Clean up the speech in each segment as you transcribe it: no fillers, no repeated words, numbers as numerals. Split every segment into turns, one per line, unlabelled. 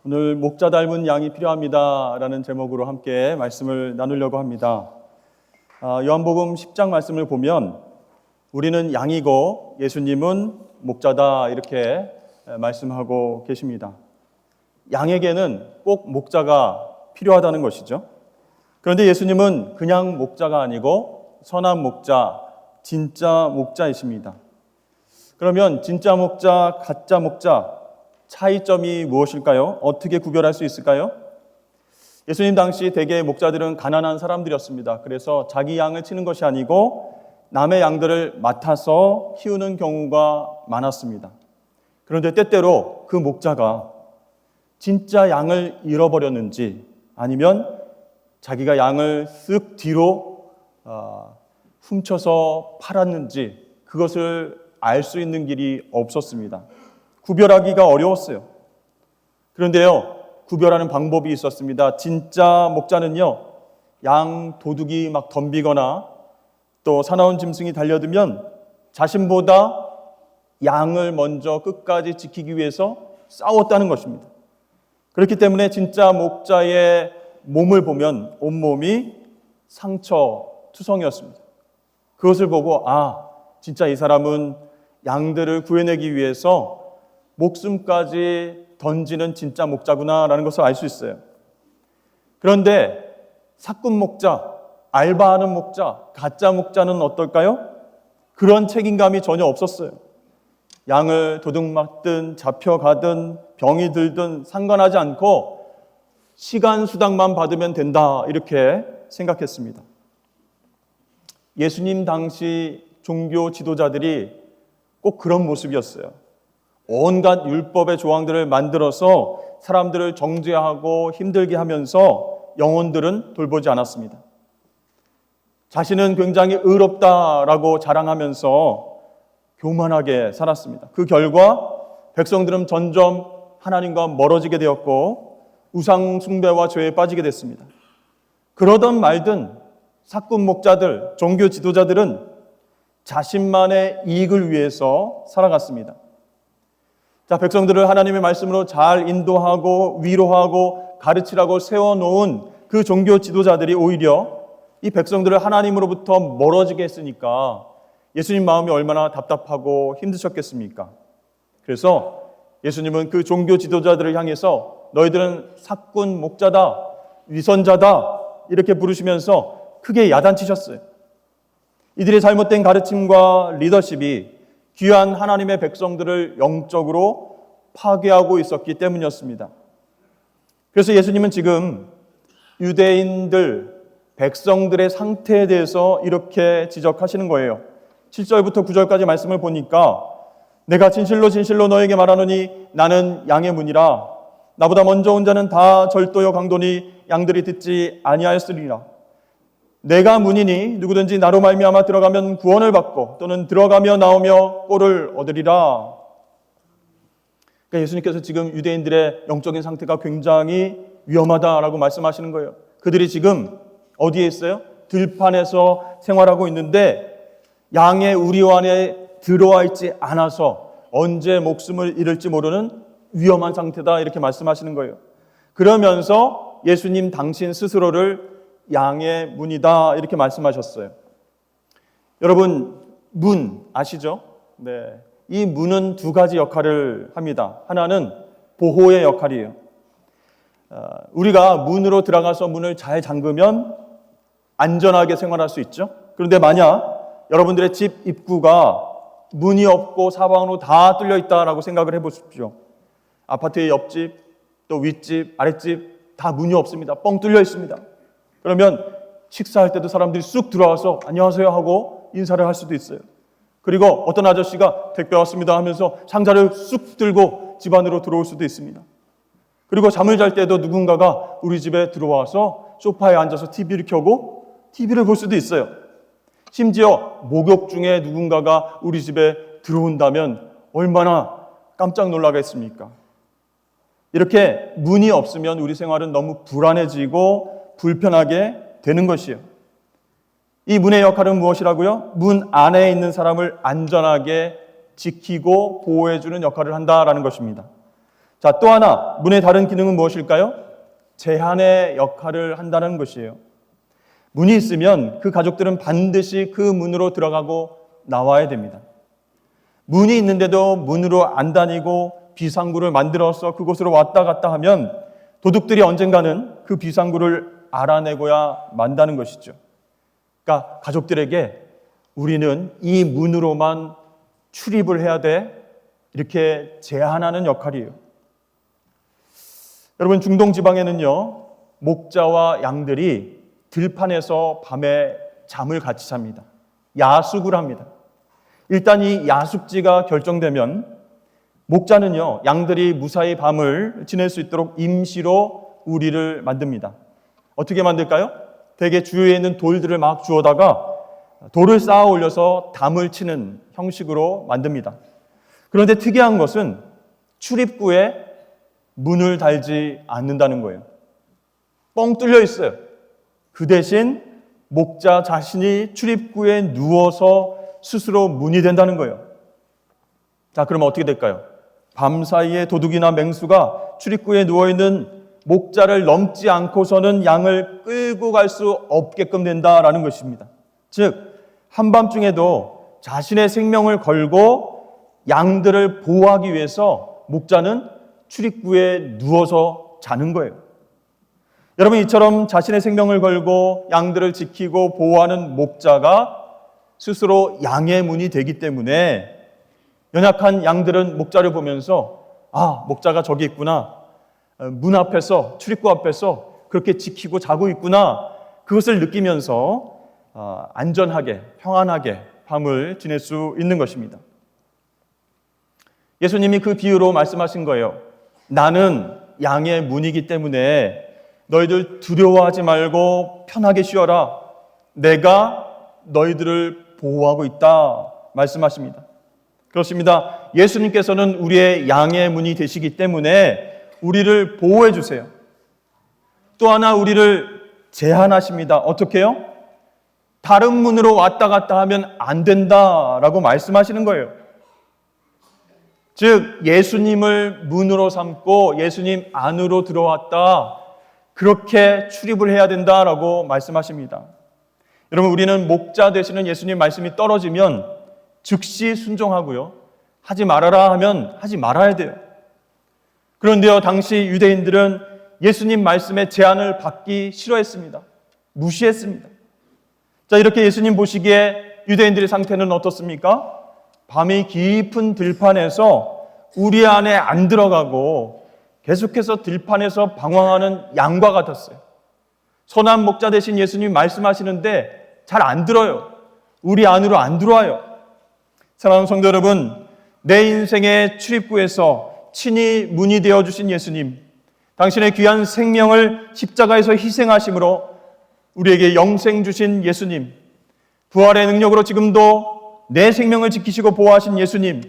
오늘 목자 닮은 양이 필요합니다 라는 제목으로 함께 말씀을 나누려고 합니다. 요한복음 10장 말씀을 보면 우리는 양이고 예수님은 목자다 이렇게 말씀하고 계십니다. 양에게는 꼭 목자가 필요하다는 것이죠. 그런데 예수님은 그냥 목자가 아니고 선한 목자, 진짜 목자이십니다. 그러면 진짜 목자, 가짜 목자 차이점이 무엇일까요? 어떻게 구별할 수 있을까요? 예수님 당시 대개 목자들은 가난한 사람들이었습니다. 그래서 자기 양을 치는 것이 아니고 남의 양들을 맡아서 키우는 경우가 많았습니다. 그런데 때때로 그 목자가 진짜 양을 잃어버렸는지 아니면 자기가 양을 쓱 뒤로 훔쳐서 팔았는지 그것을 알 수 있는 길이 없었습니다. 구별하기가 어려웠어요. 그런데요, 구별하는 방법이 있었습니다. 진짜 목자는요, 양 도둑이 막 덤비거나 또 사나운 짐승이 달려들면 자신보다 양을 먼저 끝까지 지키기 위해서 싸웠다는 것입니다. 그렇기 때문에 진짜 목자의 몸을 보면 온몸이 상처투성이었습니다. 그것을 보고 진짜 이 사람은 양들을 구해내기 위해서 목숨까지 던지는 진짜 목자구나라는 것을 알 수 있어요. 그런데 사꾼 목자, 알바하는 목자, 가짜 목자는 어떨까요? 그런 책임감이 전혀 없었어요. 양을 도둑맞든 잡혀가든 병이 들든 상관하지 않고 시간 수당만 받으면 된다 이렇게 생각했습니다. 예수님 당시 종교 지도자들이 꼭 그런 모습이었어요. 온갖 율법의 조항들을 만들어서 사람들을 정죄하고 힘들게 하면서 영혼들은 돌보지 않았습니다. 자신은 굉장히 의롭다라고 자랑하면서 교만하게 살았습니다. 그 결과 백성들은 점점 하나님과 멀어지게 되었고 우상 숭배와 죄에 빠지게 됐습니다. 그러던 말든 사꾼 목자들, 종교 지도자들은 자신만의 이익을 위해서 살아갔습니다. 백성들을 하나님의 말씀으로 잘 인도하고 위로하고 가르치라고 세워놓은 그 종교 지도자들이 오히려 이 백성들을 하나님으로부터 멀어지게 했으니까 예수님 마음이 얼마나 답답하고 힘드셨겠습니까? 그래서 예수님은 그 종교 지도자들을 향해서 너희들은 사꾼 목자다, 위선자다 이렇게 부르시면서 크게 야단치셨어요. 이들의 잘못된 가르침과 리더십이 귀한 하나님의 백성들을 영적으로 파괴하고 있었기 때문이었습니다. 그래서 예수님은 지금 유대인들, 백성들의 상태에 대해서 이렇게 지적하시는 거예요. 7절부터 9절까지 말씀을 보니까 내가 진실로 진실로 너에게 말하노니 나는 양의 문이라 나보다 먼저 온 자는 다 절도요 강도니 양들이 듣지 아니하였으리라. 내가 문이니 누구든지 나로 말미암아 들어가면 구원을 받고 또는 들어가며 나오며 꼴을 얻으리라. 그러니까 예수님께서 지금 유대인들의 영적인 상태가 굉장히 위험하다라고 말씀하시는 거예요. 그들이 지금 어디에 있어요? 들판에서 생활하고 있는데 양의 우리 안에 들어와 있지 않아서 언제 목숨을 잃을지 모르는 위험한 상태다 이렇게 말씀하시는 거예요. 그러면서 예수님 당신 스스로를 양의 문이다 이렇게 말씀하셨어요. 여러분 문 아시죠? 네, 이 문은 두 가지 역할을 합니다. 하나는 보호의 역할이에요. 우리가 문으로 들어가서 문을 잘 잠그면 안전하게 생활할 수 있죠. 그런데 만약 여러분들의 집 입구가 문이 없고 사방으로 다 뚫려 있다라고 생각을 해보십시오. 아파트의 옆집, 또 윗집, 아랫집 다 문이 없습니다. 뻥 뚫려 있습니다. 그러면 식사할 때도 사람들이 쑥 들어와서 안녕하세요 하고 인사를 할 수도 있어요. 그리고 어떤 아저씨가 택배 왔습니다 하면서 상자를 쑥 들고 집 안으로 들어올 수도 있습니다. 그리고 잠을 잘 때도 누군가가 우리 집에 들어와서 소파에 앉아서 TV를 켜고 TV를 볼 수도 있어요. 심지어 목욕 중에 누군가가 우리 집에 들어온다면 얼마나 깜짝 놀라겠습니까? 이렇게 문이 없으면 우리 생활은 너무 불안해지고 불편하게 되는 것이에요. 이 문의 역할은 무엇이라고요? 문 안에 있는 사람을 안전하게 지키고 보호해주는 역할을 한다라는 것입니다. 자, 또 하나 문의 다른 기능은 무엇일까요? 제한의 역할을 한다는 것이에요. 문이 있으면 그 가족들은 반드시 그 문으로 들어가고 나와야 됩니다. 문이 있는데도 문으로 안 다니고 비상구를 만들어서 그곳으로 왔다 갔다 하면 도둑들이 언젠가는 그 비상구를 알아내고야 만다는 것이죠. 그러니까 가족들에게 우리는 이 문으로만 출입을 해야 돼, 이렇게 제한하는 역할이에요. 여러분, 중동 지방에는요, 목자와 양들이 들판에서 밤에 잠을 같이 잡니다. 야숙을 합니다. 일단 이 야숙지가 결정되면 목자는요, 양들이 무사히 밤을 지낼 수 있도록 임시로 우리를 만듭니다. 어떻게 만들까요? 대개 주위에 있는 돌들을 막 주워다가 돌을 쌓아 올려서 담을 치는 형식으로 만듭니다. 그런데 특이한 것은 출입구에 문을 달지 않는다는 거예요. 뻥 뚫려 있어요. 그 대신 목자 자신이 출입구에 누워서 스스로 문이 된다는 거예요. 자, 그러면 어떻게 될까요? 밤사이에 도둑이나 맹수가 출입구에 누워있는 목자를 넘지 않고서는 양을 끌고 갈 수 없게끔 된다라는 것입니다. 즉, 한밤중에도 자신의 생명을 걸고 양들을 보호하기 위해서 목자는 출입구에 누워서 자는 거예요. 여러분, 이처럼 자신의 생명을 걸고 양들을 지키고 보호하는 목자가 스스로 양의 문이 되기 때문에 연약한 양들은 목자를 보면서 아, 목자가 저기 있구나, 문 앞에서, 출입구 앞에서 그렇게 지키고 자고 있구나, 그것을 느끼면서 안전하게, 평안하게 밤을 지낼 수 있는 것입니다. 예수님이 그 비유로 말씀하신 거예요. 나는 양의 문이기 때문에 너희들 두려워하지 말고 편하게 쉬어라. 내가 너희들을 보호하고 있다 말씀하십니다. 그렇습니다. 예수님께서는 우리의 양의 문이 되시기 때문에 우리를 보호해 주세요. 또 하나 우리를 제한하십니다. 어떻게 해요? 다른 문으로 왔다 갔다 하면 안 된다라고 말씀하시는 거예요. 즉, 예수님을 문으로 삼고 예수님 안으로 들어왔다, 그렇게 출입을 해야 된다라고 말씀하십니다. 여러분, 우리는 목자 되시는 예수님 말씀이 떨어지면 즉시 순종하고요, 하지 말아라 하면 하지 말아야 돼요. 그런데요, 당시 유대인들은 예수님 말씀의 제안을 받기 싫어했습니다. 무시했습니다. 자, 이렇게 예수님 보시기에 유대인들의 상태는 어떻습니까? 밤이 깊은 들판에서 우리 안에 안 들어가고 계속해서 들판에서 방황하는 양과 같았어요. 선한 목자 되신 예수님이 말씀하시는데 잘 안 들어요. 우리 안으로 안 들어와요. 사랑하는 성도 여러분, 내 인생의 출입구에서 친히 문이 되어주신 예수님, 당신의 귀한 생명을 십자가에서 희생하심으로 우리에게 영생 주신 예수님, 부활의 능력으로 지금도 내 생명을 지키시고 보호하신 예수님,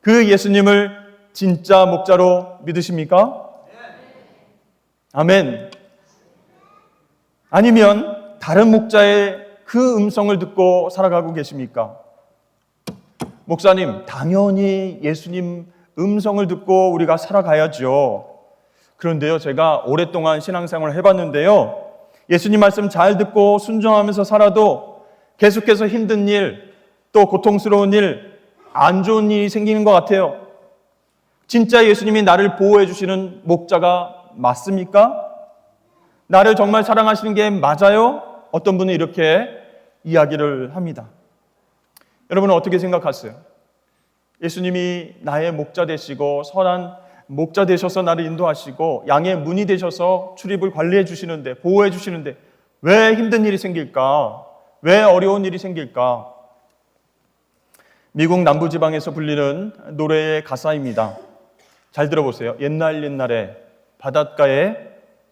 그 예수님을 진짜 목자로 믿으십니까? 아멘. 아니면 다른 목자의 그 음성을 듣고 살아가고 계십니까? 목사님, 당연히 예수님 음성을 듣고 우리가 살아가야죠. 그런데요, 제가 오랫동안 신앙생활을 해봤는데요, 예수님 말씀 잘 듣고 순종하면서 살아도 계속해서 힘든 일, 또 고통스러운 일, 안 좋은 일이 생기는 것 같아요. 진짜 예수님이 나를 보호해 주시는 목자가 맞습니까? 나를 정말 사랑하시는 게 맞아요? 어떤 분은 이렇게 이야기를 합니다. 여러분은 어떻게 생각하세요? 예수님이 나의 목자 되시고 선한 목자 되셔서 나를 인도하시고 양의 문이 되셔서 출입을 관리해 주시는데, 보호해 주시는데 왜 힘든 일이 생길까? 왜 어려운 일이 생길까? 미국 남부지방에서 불리는 노래의 가사입니다. 잘 들어보세요. 옛날에 바닷가에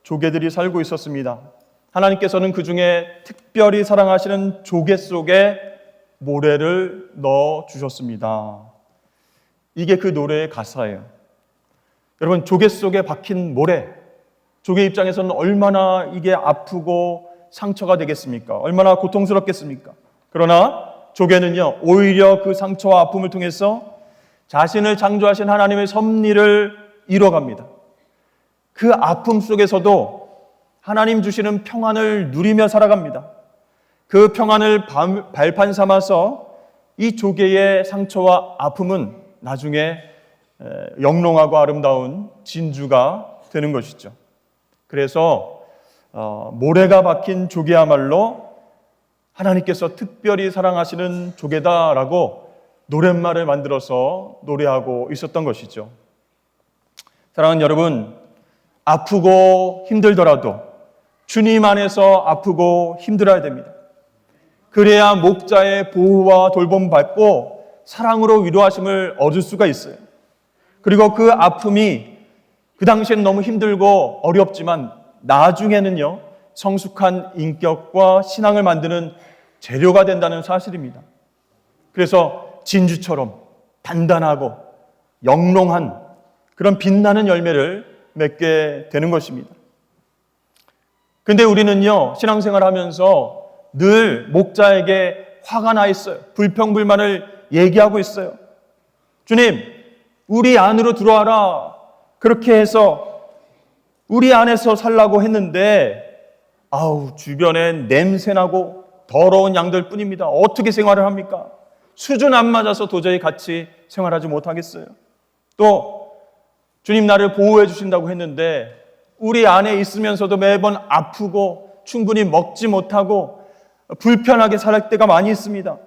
조개들이 살고 있었습니다. 하나님께서는 그 중에 특별히 사랑하시는 조개 속에 모래를 넣어 주셨습니다. 이게 그 노래의 가사예요. 여러분, 조개 속에 박힌 모래, 조개 입장에서는 얼마나 이게 아프고 상처가 되겠습니까? 얼마나 고통스럽겠습니까? 그러나 조개는요, 오히려 그 상처와 아픔을 통해서 자신을 창조하신 하나님의 섭리를 이뤄갑니다. 그 아픔 속에서도 하나님 주시는 평안을 누리며 살아갑니다. 그 평안을 발판 삼아서 이 조개의 상처와 아픔은 나중에 영롱하고 아름다운 진주가 되는 것이죠. 그래서 모래가 박힌 조개야말로 하나님께서 특별히 사랑하시는 조개다라고 노랫말을 만들어서 노래하고 있었던 것이죠. 사랑하는 여러분, 아프고 힘들더라도 주님 안에서 아프고 힘들어야 됩니다. 그래야 목자의 보호와 돌봄 받고 사랑으로 위로하심을 얻을 수가 있어요. 그리고 그 아픔이 그 당시에는 너무 힘들고 어렵지만 나중에는요, 성숙한 인격과 신앙을 만드는 재료가 된다는 사실입니다. 그래서 진주처럼 단단하고 영롱한 그런 빛나는 열매를 맺게 되는 것입니다. 근데 우리는요, 신앙생활 하면서 늘 목자에게 화가 나 있어요. 불평불만을 얘기하고 있어요. 주님, 우리 안으로 들어와라. 그렇게 해서 우리 안에서 살라고 했는데 주변에 냄새나고 더러운 양들 뿐입니다. 어떻게 생활을 합니까? 수준 안 맞아서 도저히 같이 생활하지 못하겠어요. 또 주님 나를 보호해 주신다고 했는데 우리 안에 있으면서도 매번 아프고 충분히 먹지 못하고 불편하게 살 때가 많이 있습니다.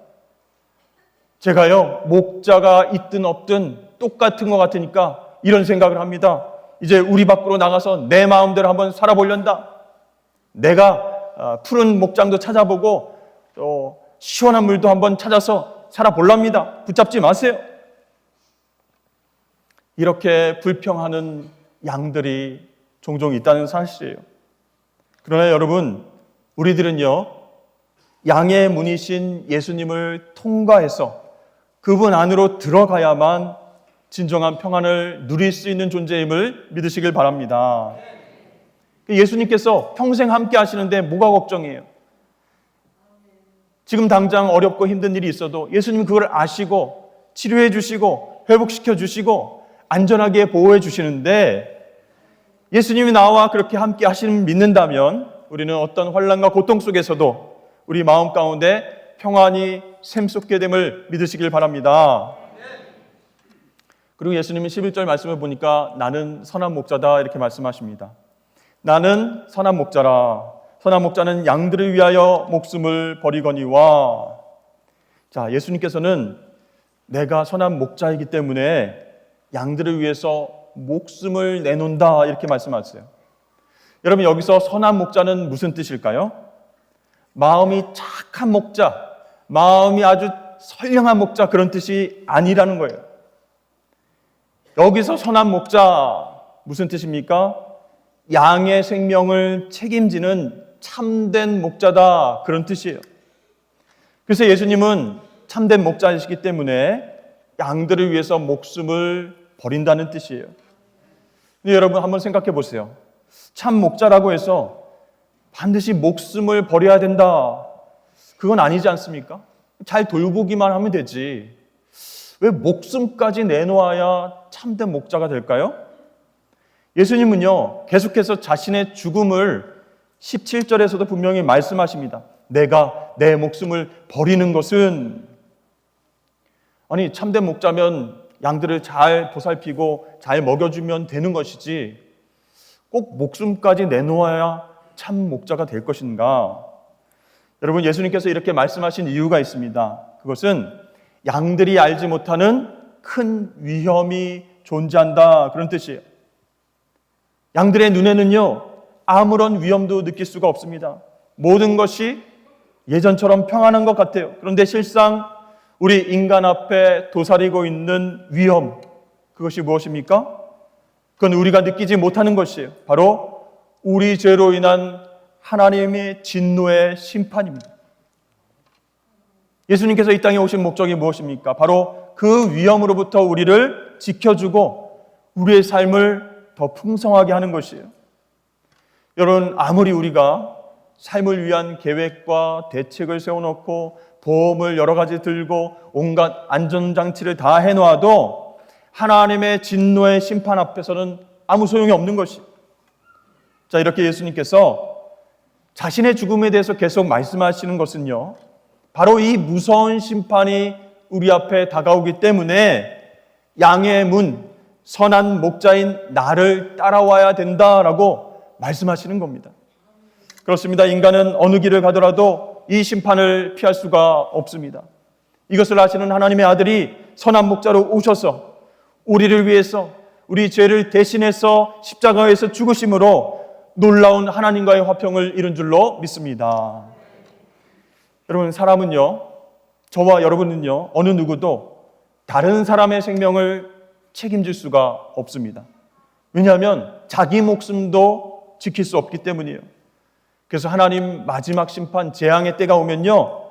제가요, 목자가 있든 없든 똑같은 것 같으니까 이런 생각을 합니다. 이제 우리 밖으로 나가서 내 마음대로 한번 살아보련다. 내가 푸른 목장도 찾아보고 또 시원한 물도 한번 찾아서 살아볼랍니다. 붙잡지 마세요. 이렇게 불평하는 양들이 종종 있다는 사실이에요. 그러나 여러분, 우리들은요, 양의 문이신 예수님을 통과해서 그분 안으로 들어가야만 진정한 평안을 누릴 수 있는 존재임을 믿으시길 바랍니다. 예수님께서 평생 함께 하시는데 뭐가 걱정이에요? 지금 당장 어렵고 힘든 일이 있어도 예수님은 그걸 아시고 치료해 주시고 회복시켜 주시고 안전하게 보호해 주시는데, 예수님이 나와 그렇게 함께 하시는 믿는다면 우리는 어떤 환난과 고통 속에서도 우리 마음 가운데 평안이 샘솟게 됨을 믿으시길 바랍니다. 그리고 예수님은 11절 말씀을 보니까 나는 선한 목자다 이렇게 말씀하십니다. 나는 선한 목자라. 선한 목자는 양들을 위하여 목숨을 버리거니와. 자, 예수님께서는 내가 선한 목자이기 때문에 양들을 위해서 목숨을 내놓는다 이렇게 말씀하세요. 여러분, 여기서 선한 목자는 무슨 뜻일까요? 마음이 착한 목자, 마음이 아주 선량한 목자, 그런 뜻이 아니라는 거예요. 여기서 선한 목자 무슨 뜻입니까? 양의 생명을 책임지는 참된 목자다, 그런 뜻이에요. 그래서 예수님은 참된 목자이시기 때문에 양들을 위해서 목숨을 버린다는 뜻이에요. 근데 여러분 한번 생각해 보세요. 참 목자라고 해서 반드시 목숨을 버려야 된다, 그건 아니지 않습니까? 잘 돌보기만 하면 되지. 왜 목숨까지 내놓아야 참된 목자가 될까요? 예수님은요, 계속해서 자신의 죽음을 17절에서도 분명히 말씀하십니다. 내가 내 목숨을 버리는 것은, 아니 참된 목자면 양들을 잘 보살피고 잘 먹여주면 되는 것이지 꼭 목숨까지 내놓아야 참 목자가 될 것인가? 여러분, 예수님께서 이렇게 말씀하신 이유가 있습니다. 그것은 양들이 알지 못하는 큰 위험이 존재한다, 그런 뜻이에요. 양들의 눈에는요, 아무런 위험도 느낄 수가 없습니다. 모든 것이 예전처럼 평안한 것 같아요. 그런데 실상 우리 인간 앞에 도사리고 있는 위험, 그것이 무엇입니까? 그건 우리가 느끼지 못하는 것이에요. 바로 우리 죄로 인한 하나님의 진노의 심판입니다. 예수님께서 이 땅에 오신 목적이 무엇입니까? 바로 그 위험으로부터 우리를 지켜주고 우리의 삶을 더 풍성하게 하는 것이에요. 여러분, 아무리 우리가 삶을 위한 계획과 대책을 세워놓고 보험을 여러 가지 들고 온갖 안전장치를 다 해놓아도 하나님의 진노의 심판 앞에서는 아무 소용이 없는 것이. 자, 이렇게 예수님께서 자신의 죽음에 대해서 계속 말씀하시는 것은요, 바로 이 무서운 심판이 우리 앞에 다가오기 때문에 양의 문, 선한 목자인 나를 따라와야 된다라고 말씀하시는 겁니다. 그렇습니다. 인간은 어느 길을 가더라도 이 심판을 피할 수가 없습니다. 이것을 아시는 하나님의 아들이 선한 목자로 오셔서 우리를 위해서 우리 죄를 대신해서 십자가에서 죽으심으로 놀라운 하나님과의 화평을 이룬 줄로 믿습니다. 여러분, 사람은요, 저와 여러분은요, 어느 누구도 다른 사람의 생명을 책임질 수가 없습니다. 왜냐하면 자기 목숨도 지킬 수 없기 때문이에요. 그래서 하나님 마지막 심판, 재앙의 때가 오면요,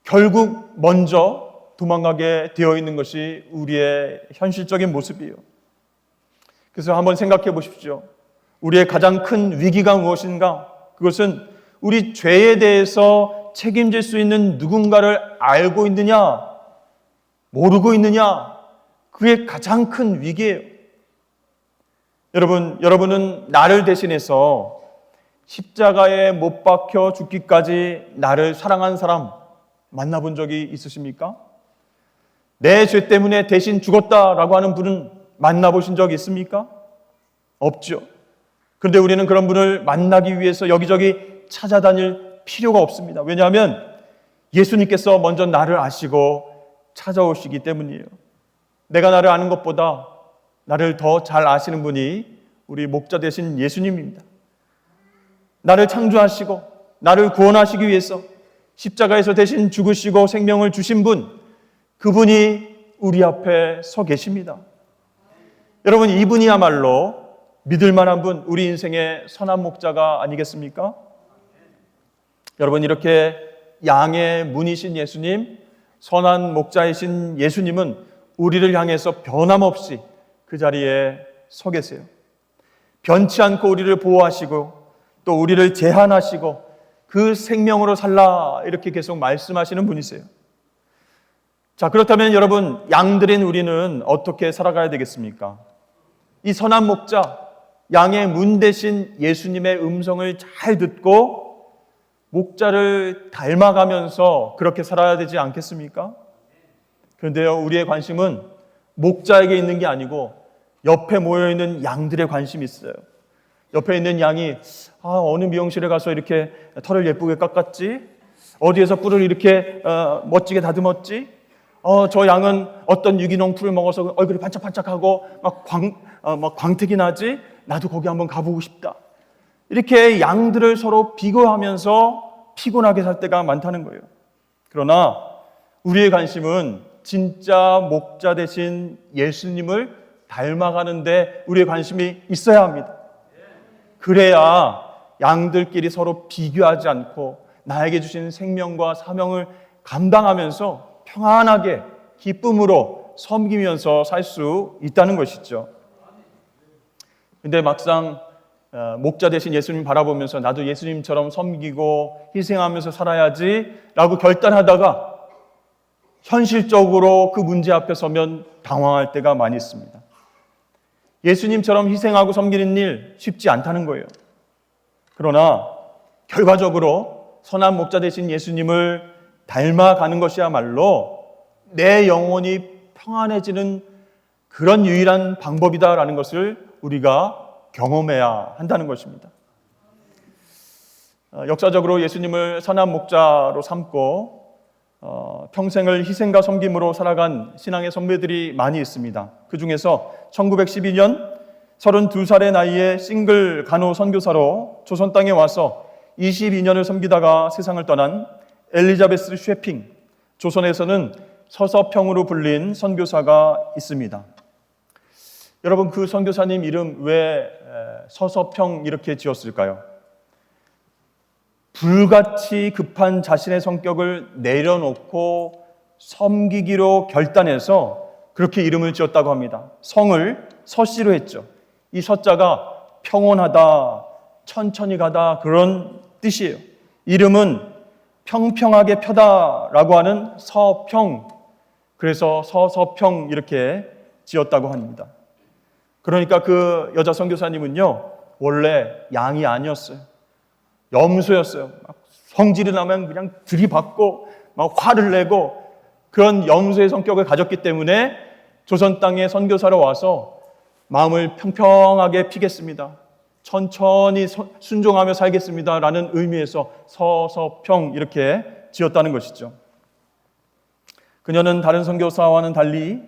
결국 먼저 도망가게 되어 있는 것이 우리의 현실적인 모습이에요. 그래서 한번 생각해 보십시오. 우리의 가장 큰 위기가 무엇인가? 그것은 우리 죄에 대해서 책임질 수 있는 누군가를 알고 있느냐, 모르고 있느냐, 그게 가장 큰 위기예요. 여러분은 나를 대신해서 십자가에 못 박혀 죽기까지 나를 사랑한 사람 만나본 적이 있으십니까? 내 죄 때문에 대신 죽었다라고 하는 분은 만나보신 적 있습니까? 없죠. 그런데 우리는 그런 분을 만나기 위해서 여기저기 찾아다닐 필요가 없습니다. 왜냐하면 예수님께서 먼저 나를 아시고 찾아오시기 때문이에요. 내가 나를 아는 것보다 나를 더 잘 아시는 분이 우리 목자 되신 예수님입니다. 나를 창조하시고 나를 구원하시기 위해서 십자가에서 대신 죽으시고 생명을 주신 분, 그분이 우리 앞에 서 계십니다. 여러분, 이분이야말로 믿을 만한 분, 우리 인생의 선한 목자가 아니겠습니까? 여러분, 이렇게 양의 문이신 예수님, 선한 목자이신 예수님은 우리를 향해서 변함없이 그 자리에 서 계세요. 변치 않고 우리를 보호하시고 또 우리를 제한하시고 그 생명으로 살라 이렇게 계속 말씀하시는 분이세요. 자, 그렇다면 여러분, 양들인 우리는 어떻게 살아가야 되겠습니까? 이 선한 목자, 양의 문 대신 예수님의 음성을 잘 듣고 목자를 닮아가면서 그렇게 살아야 되지 않겠습니까? 그런데요, 우리의 관심은 목자에게 있는 게 아니고 옆에 모여있는 양들의 관심이 있어요. 옆에 있는 양이 어느 미용실에 가서 이렇게 털을 예쁘게 깎았지? 어디에서 뿔을 이렇게 멋지게 다듬었지? 저 양은 어떤 유기농 풀을 먹어서 얼굴이 반짝반짝하고 막 광택이 나지? 나도 거기 한번 가보고 싶다. 이렇게 양들을 서로 비교하면서 피곤하게 살 때가 많다는 거예요. 그러나 우리의 관심은 진짜 목자 되신 예수님을 닮아가는데 우리의 관심이 있어야 합니다. 그래야 양들끼리 서로 비교하지 않고 나에게 주신 생명과 사명을 감당하면서 평안하게 기쁨으로 섬기면서 살 수 있다는 것이죠. 근데 막상 목자 되신 예수님 바라보면서 나도 예수님처럼 섬기고 희생하면서 살아야지 라고 결단하다가 현실적으로 그 문제 앞에 서면 당황할 때가 많이 있습니다. 예수님처럼 희생하고 섬기는 일 쉽지 않다는 거예요. 그러나 결과적으로 선한 목자 되신 예수님을 닮아가는 것이야말로 내 영혼이 평안해지는 그런 유일한 방법이다라는 것을 우리가 경험해야 한다는 것입니다. 역사적으로 예수님을 선한 목자로 삼고 평생을 희생과 섬김으로 살아간 신앙의 선배들이 많이 있습니다. 그 중에서 1912년 32살의 나이에 싱글 간호 선교사로 조선 땅에 와서 22년을 섬기다가 세상을 떠난 엘리자베스 쉐핑, 조선에서는 서서평으로 불린 선교사가 있습니다. 여러분, 그 선교사님 이름 왜 서서평 이렇게 지었을까요? 불같이 급한 자신의 성격을 내려놓고 섬기기로 결단해서 그렇게 이름을 지었다고 합니다. 성을 서씨로 했죠. 이 서자가 평온하다, 천천히 가다 그런 뜻이에요. 이름은 평평하게 펴다라고 하는 서평, 그래서 서서평 이렇게 지었다고 합니다. 그러니까 그 여자 선교사님은요, 원래 양이 아니었어요. 염소였어요. 막 성질이 나면 그냥 들이받고 막 화를 내고 그런 염소의 성격을 가졌기 때문에 조선 땅에 선교사로 와서 마음을 평평하게 피겠습니다. 천천히 순종하며 살겠습니다라는 의미에서 서서평 이렇게 지었다는 것이죠. 그녀는 다른 선교사와는 달리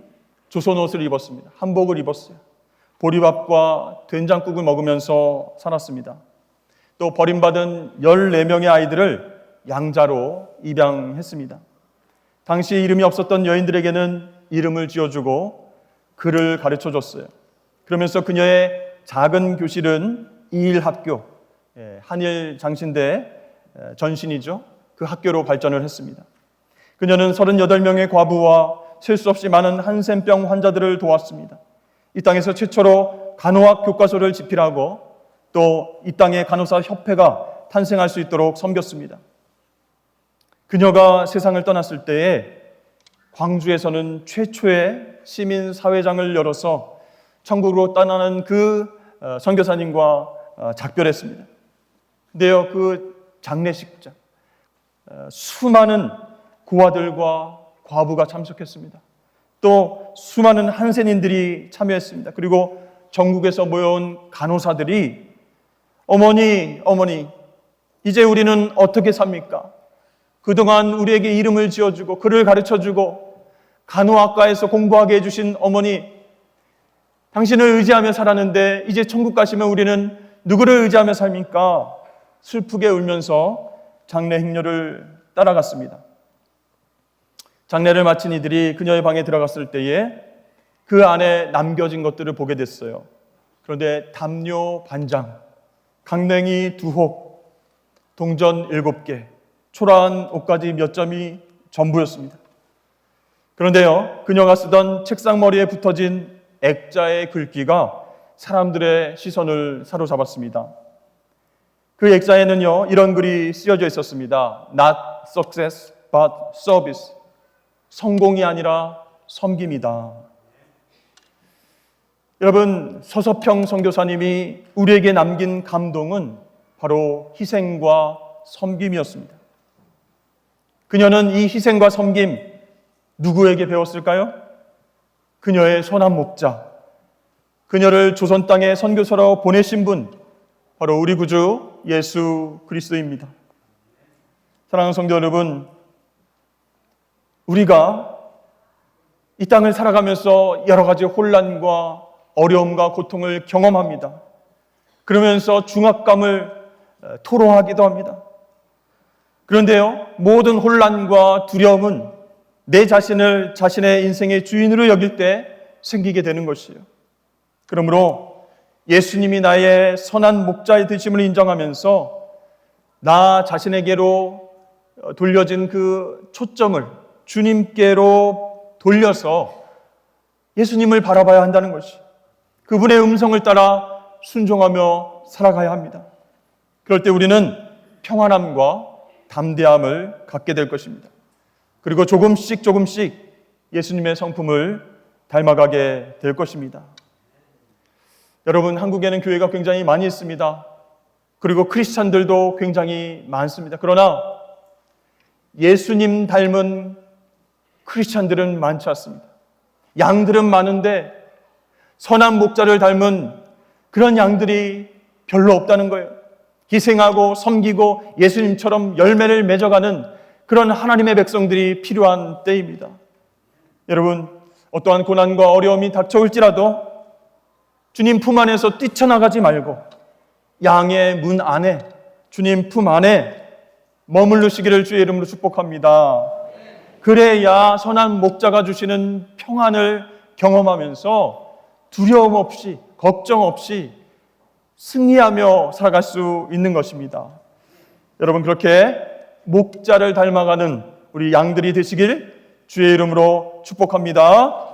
조선 옷을 입었습니다. 한복을 입었어요. 보리밥과 된장국을 먹으면서 살았습니다. 또 버림받은 14명의 아이들을 양자로 입양했습니다. 당시 이름이 없었던 여인들에게는 이름을 지어주고 글을 가르쳐줬어요. 그러면서 그녀의 작은 교실은 이일학교, 한일 장신대 전신이죠. 그 학교로 발전을 했습니다. 그녀는 38명의 과부와 셀 수 없이 많은 한센병 환자들을 도왔습니다. 이 땅에서 최초로 간호학 교과서를 집필하고 또 이 땅에 간호사 협회가 탄생할 수 있도록 섬겼습니다. 그녀가 세상을 떠났을 때에 광주에서는 최초의 시민 사회장을 열어서 천국으로 떠나는 그 선교사님과 작별했습니다. 근데요, 그 장례식장 수많은 고아들과 과부가 참석했습니다. 또 수많은 한센인들이 참여했습니다. 그리고 전국에서 모여온 간호사들이 어머니, 이제 우리는 어떻게 삽니까? 그동안 우리에게 이름을 지어주고 글을 가르쳐주고 간호학과에서 공부하게 해주신 어머니, 당신을 의지하며 살았는데 이제 천국 가시면 우리는 누구를 의지하며 삽니까? 슬프게 울면서 장례 행렬을 따라갔습니다. 장례를 마친 이들이 그녀의 방에 들어갔을 때에 그 안에 남겨진 것들을 보게 됐어요. 그런데 담요 반장, 강냉이 2혹, 동전 7개, 초라한 옷가지 몇 점이 전부였습니다. 그런데요, 그녀가 쓰던 책상머리에 붙어진 액자의 글귀가 사람들의 시선을 사로잡았습니다. 그 액자에는요, 이런 글이 쓰여져 있었습니다. Not success, but service. 성공이 아니라 섬김이다. 여러분, 서서평 선교사님이 우리에게 남긴 감동은 바로 희생과 섬김이었습니다. 그녀는 이 희생과 섬김 누구에게 배웠을까요? 그녀의 선한 목자, 그녀를 조선 땅에 선교사로 보내신 분, 바로 우리 구주 예수 그리스도입니다. 사랑하는 성도 여러분, 우리가 이 땅을 살아가면서 여러 가지 혼란과 어려움과 고통을 경험합니다. 그러면서 중압감을 토로하기도 합니다. 그런데요, 모든 혼란과 두려움은 내 자신을 자신의 인생의 주인으로 여길 때 생기게 되는 것이에요. 그러므로 예수님이 나의 선한 목자의 되심을 인정하면서 나 자신에게로 돌려진 그 초점을 주님께로 돌려서 예수님을 바라봐야 한다는 것이, 그분의 음성을 따라 순종하며 살아가야 합니다. 그럴 때 우리는 평안함과 담대함을 갖게 될 것입니다. 그리고 조금씩 예수님의 성품을 닮아가게 될 것입니다. 여러분, 한국에는 교회가 굉장히 많이 있습니다. 그리고 크리스찬들도 굉장히 많습니다. 그러나 예수님 닮은 크리스찬들은 많지 않습니다. 양들은 많은데 선한 목자를 닮은 그런 양들이 별로 없다는 거예요. 희생하고 섬기고 예수님처럼 열매를 맺어가는 그런 하나님의 백성들이 필요한 때입니다. 여러분, 어떠한 고난과 어려움이 닥쳐올지라도 주님 품 안에서 뛰쳐나가지 말고 양의 문 안에, 주님 품 안에 머무르시기를 주의 이름으로 축복합니다. 그래야 선한 목자가 주시는 평안을 경험하면서 두려움 없이, 걱정 없이 승리하며 살아갈 수 있는 것입니다. 여러분, 그렇게 목자를 닮아가는 우리 양들이 되시길 주의 이름으로 축복합니다.